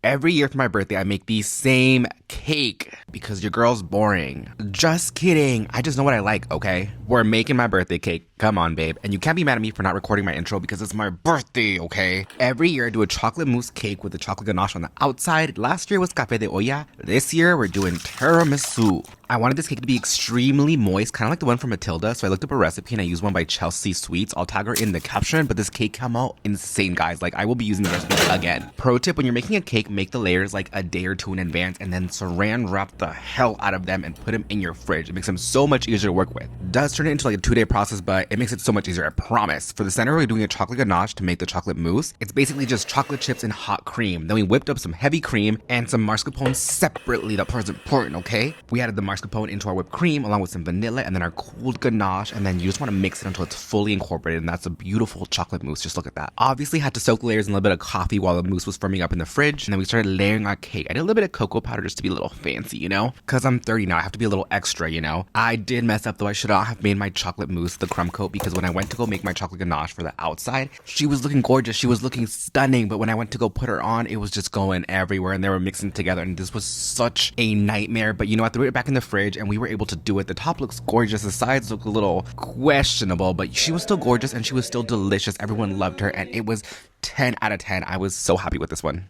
Every year for my birthday, I make the same cake because your girl's boring. Just kidding. I just know what I like, okay? We're making my birthday cake. Come on, babe. And you can't be mad at me for not recording my intro because it's my birthday, okay? Every year I do a chocolate mousse cake with a chocolate ganache on the outside. Last year was café de olla. This year we're doing tiramisu. I wanted this cake to be extremely moist, kind of like the one from Matilda, so I looked up a recipe and I used one by Chelsea Sweets. I'll tag her in the caption, but this cake came out insane, guys. Like, I will be using the recipe again. Pro tip, when you're making a cake, make the layers like a day or two in advance and then saran wrap the hell out of them and put them in your fridge. It makes them so much easier to work with. It does turn it into like a 2-day process, but it makes it so much easier, I promise. For the center, we're doing a chocolate ganache to make the chocolate mousse. It's basically just chocolate chips and hot cream. Then we whipped up some heavy cream and some mascarpone separately. That part's important, okay? We added the mascarpone into our whipped cream along with some vanilla and then our cooled ganache, and then you just want to mix it until it's fully incorporated, and that's a beautiful chocolate mousse. Just look at that. Obviously had to soak the layers in a little bit of coffee while the mousse was firming up in the fridge, and then we started layering our cake. I did a little bit of cocoa powder just to be a little fancy, you know? Because I'm 30 now, I have to be a little extra, you know? I did mess up though. I should not have made my chocolate mousse the crumb coat, because when I went to go make my chocolate ganache for the outside, she was looking gorgeous, she was looking stunning, but when I went to go put her on, it was just going everywhere and they were mixing together, and this was such a nightmare. But you know, I threw it back in the fridge and we were able to do it. The top looks gorgeous, the sides look a little questionable, but she was still gorgeous and she was still delicious. Everyone loved her and it was 10 out of 10. I was so happy with this one.